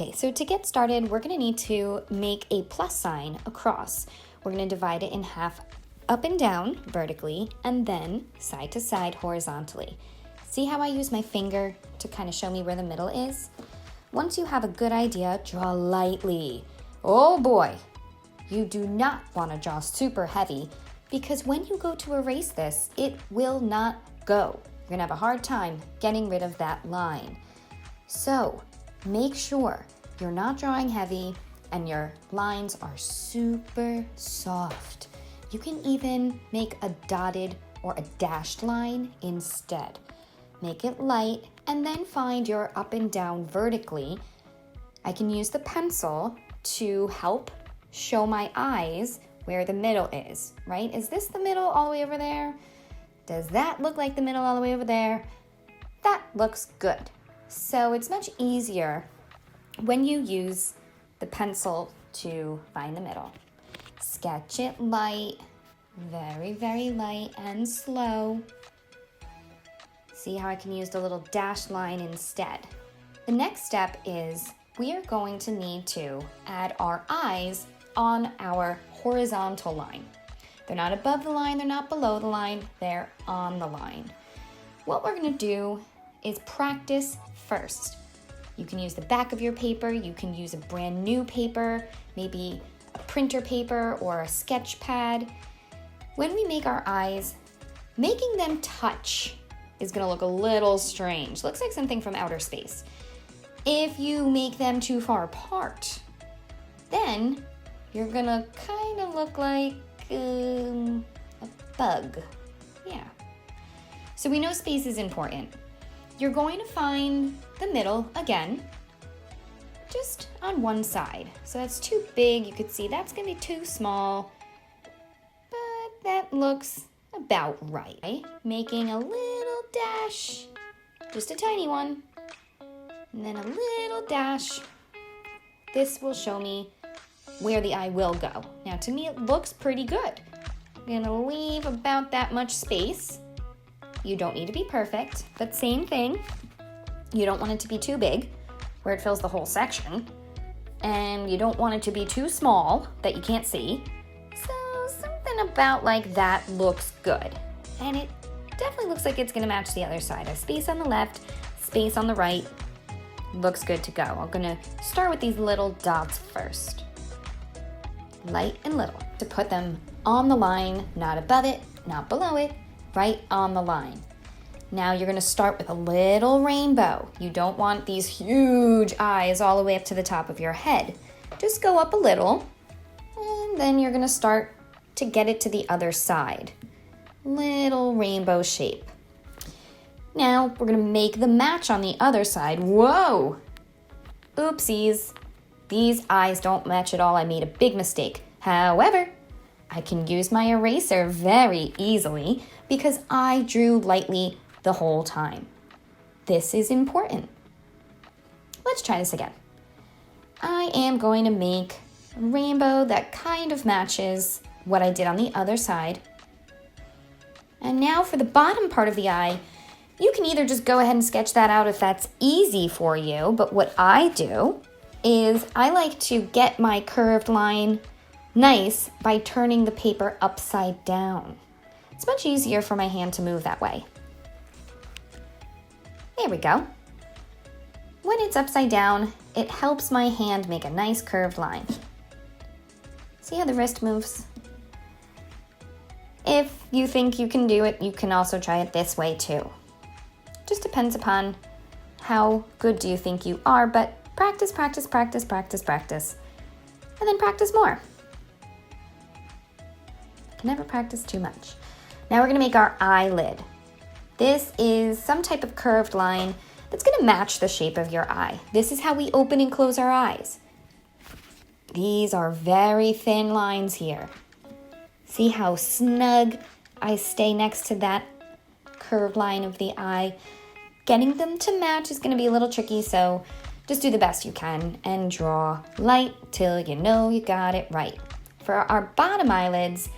Okay, so to get started, we're gonna need to make a plus sign across. We're gonna divide it in half up and down vertically and then side to side horizontally. See how I use my finger to kind of show me where the middle is? Once you have a good idea, draw lightly. Oh boy, you do not want to draw super heavy because when you go to erase this, it will not go. You're gonna have a hard time getting rid of that line. So make sure you're not drawing heavy and your lines are super soft. You can even make a dotted or a dashed line instead. Make it light and then find your up and down vertically. I can use the pencil to help show my eyes where the middle is, right? Is this the middle all the way over there? Does that look like the middle all the way over there? That looks good. So it's much easier when you use the pencil to find the middle. Sketch it light, very, very light and slow. See how I can use the little dashed line instead. The next step is we are going to need to add our eyes on our horizontal line. They're not above the line, they're not below the line, they're on the line. What we're gonna do is practice first. You can use the back of your paper, you can use a brand new paper, maybe a printer paper or a sketch pad. When we make our eyes, making them touch is gonna look a little strange. Looks like something from outer space. If you make them too far apart, then you're gonna kind of look like a bug. Yeah. So we know space is important. You're going to find the middle again, just on one side. So that's too big. You could see that's gonna be too small, but that looks about right. Making a little dash, just a tiny one, and then a little dash. This will show me where the eye will go. Now to me it looks pretty good. I'm gonna leave about that much space. You don't need to be perfect, but same thing. You don't want it to be too big where it fills the whole section, and you don't want it to be too small that you can't see. So something about like that looks good. And it definitely looks like it's gonna match the other side. A space on the left, space on the right. Looks good to go. I'm gonna start with these little dots first. Light and little. To put them on the line, not above it, not below it, right on the line. Now you're gonna start with a little rainbow. You don't want these huge eyes all the way up to the top of your head. Just go up a little, and then you're gonna start to get it to the other side. Little rainbow shape. Now we're gonna make the match on the other side. Whoa! Oopsies. These eyes don't match at all. I made a big mistake. However, I can use my eraser very easily because I drew lightly the whole time. This is important. Let's try this again. I am going to make a rainbow that kind of matches what I did on the other side. And now for the bottom part of the eye, you can either just go ahead and sketch that out if that's easy for you, but what I do is I like to get my curved line nice by turning the paper upside down. It's much easier for my hand to move that way. There we go. When it's upside down, it helps my hand make a nice curved line. See how the wrist moves? If you think you can do it, you can also try it this way too. Just depends upon how good do you think you are, but practice, practice, practice, practice, practice, and then practice more. Can never practice too much. Now we're gonna make our eyelid. This is some type of curved line that's gonna match the shape of your eye. This is how we open and close our eyes. These are very thin lines here. See how snug I stay next to that curved line of the eye? Getting them to match is gonna be a little tricky, so just do the best you can and draw light till you know you got it right. For our bottom eyelids,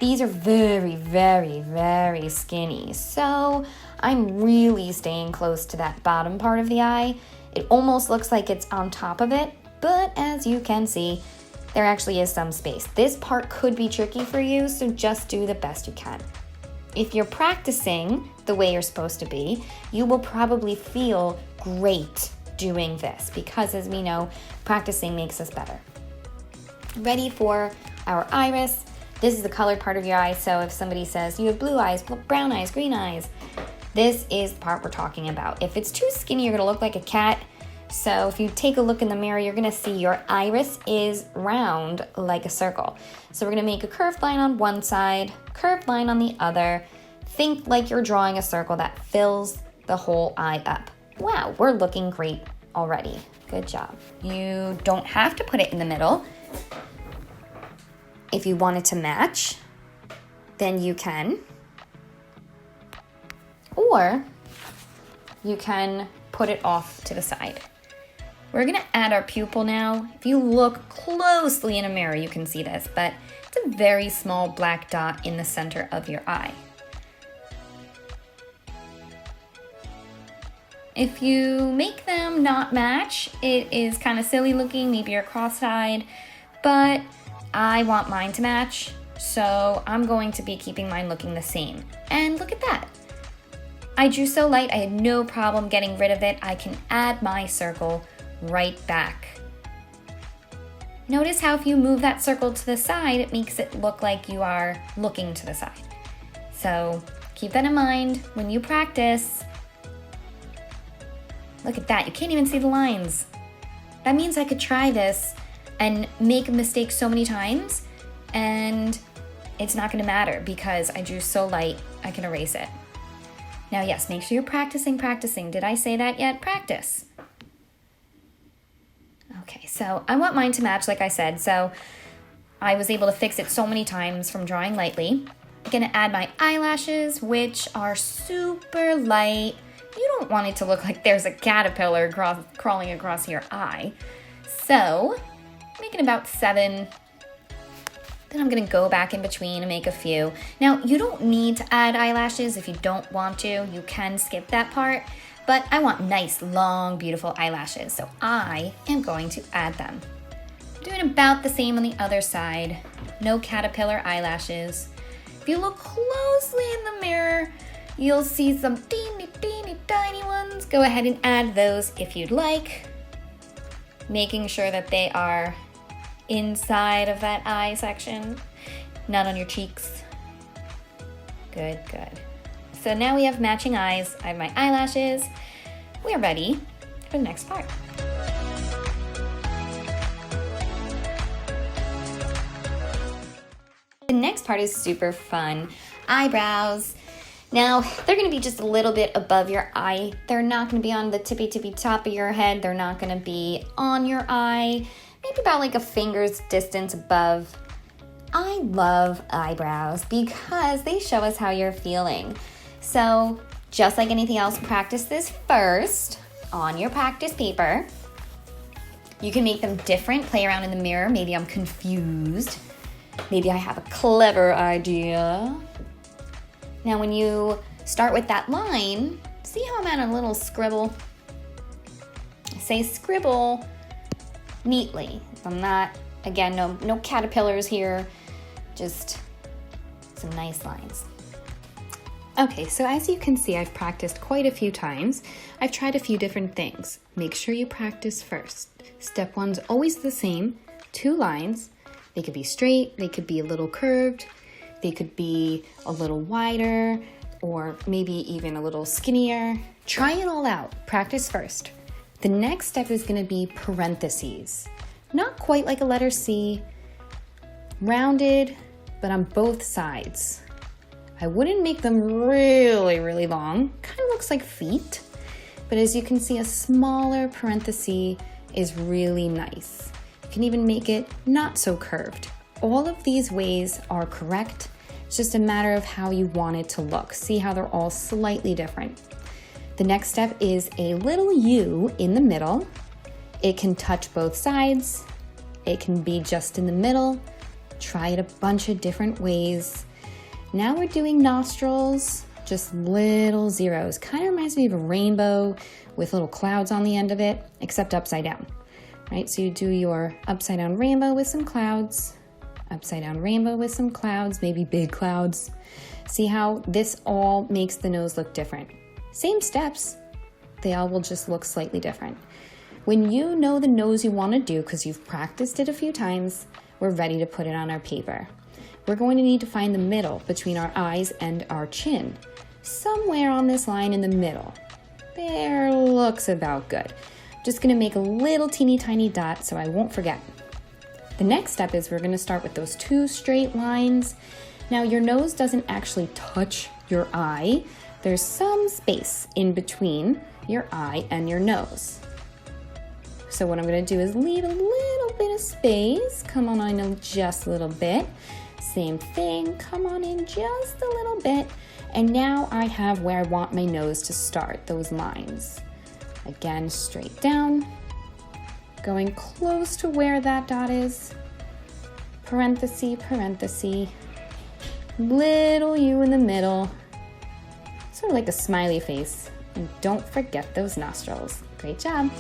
these are very, very, very skinny. So I'm really staying close to that bottom part of the eye It almost looks like it's on top of it, but as you can see, there actually is some space. This part could be tricky for you, so just do the best you can. If you're practicing the way you're supposed to be, you will probably feel great doing this because, as we know, practicing makes us better. Ready for our iris. This is the colored part of your eye, so if somebody says you have blue eyes, brown eyes, green eyes, this is the part we're talking about. If it's too skinny, you're gonna look like a cat. So if you take a look in the mirror, you're gonna see your iris is round like a circle. So we're gonna make a curved line on one side, curved line on the other. Think like you're drawing a circle that fills the whole eye up. Wow, we're looking great already. Good job. You don't have to put it in the middle. If you want it to match, then you can. Or you can put it off to the side. We're gonna add our pupil now. If you look closely in a mirror, you can see this, but it's a very small black dot in the center of your eye. If you make them not match, it is kind of silly looking, maybe you're cross-eyed, but I want mine to match, so I'm going to be keeping mine looking the same. And look at that. I drew so light, I had no problem getting rid of it. I can add my circle right back. Notice how if you move that circle to the side, it makes it look like you are looking to the side. So keep that in mind when you practice. Look at that, you can't even see the lines. That means I could try this and make a mistake so many times and it's not gonna matter because I drew so light, I can erase it. Now, yes, make sure you're practicing. Did I say that yet? Practice. Okay, so I want mine to match, like I said, so I was able to fix it so many times from drawing lightly. I'm gonna add my eyelashes, which are super light. You don't want it to look like there's a caterpillar crawling across your eye. So, making about 7. Then I'm gonna go back in between and make a few. Now, you don't need to add eyelashes if you don't want to. You can skip that part, but I want nice, long, beautiful eyelashes, so I am going to add them. I'm doing about the same on the other side. No caterpillar eyelashes. If you look closely in the mirror, you'll see some teeny tiny ones. Go ahead and add those if you'd like, making sure that they are inside of that eye section, not on your cheeks. Good. So now we have matching eyes. I have my eyelashes. We're ready for the next part. The next part is super fun. Eyebrows. Now, they're gonna be just a little bit above your eye. They're not gonna be on the tippy top of your head. They're not gonna be on your eye. Maybe about like a finger's distance above. I love eyebrows because they show us how you're feeling. So just like anything else, practice this first on your practice paper. You can make them different, play around in the mirror. Maybe I'm confused. Maybe I have a clever idea. Now when you start with that line, see how I'm at a little scribble? I say scribble neatly. I'm not, again, no caterpillars here, just some nice lines. Okay, so as you can see, I've practiced quite a few times. I've tried a few different things. Make sure you practice first. Step 1's always the same, 2 lines. They could be straight, they could be a little curved, they could be a little wider, or maybe even a little skinnier. Try it all out, practice first. The next step is gonna be parentheses. Not quite like a letter C, rounded, but on both sides. I wouldn't make them really long. Kind of looks like feet, but as you can see, a smaller parenthesis is really nice. You can even make it not so curved. All of these ways are correct. It's just a matter of how you want it to look. See how they're all slightly different. The next step is a little U in the middle. It can touch both sides. It can be just in the middle. Try it a bunch of different ways. Now we're doing nostrils. just little zeros. Kind of reminds me of a rainbow with little clouds on the end of it, except upside down, right? So you do your upside down rainbow with some clouds, upside down rainbow with some clouds, maybe big clouds. See how this all makes the nose look different. Same steps, they all will just look slightly different. When you know the nose you want to do, because you've practiced it a few times, we're ready to put it on our paper. We're going to need to find the middle between our eyes and our chin. Somewhere on this line in the middle. There, looks about good. Just gonna make a little teeny tiny dot so I won't forget. The next step is we're gonna start with those 2 straight lines. Now your nose doesn't actually touch your eye. There's some space in between your eye and your nose. So what I'm gonna do is leave a little bit of space. Come on in just a little bit. Same thing, come on in just a little bit. And now I have where I want my nose to start, those lines. Again, straight down, going close to where that dot is. Parenthesis, parenthesis, little U in the middle. Sort of like a smiley face. And don't forget those nostrils. Great job.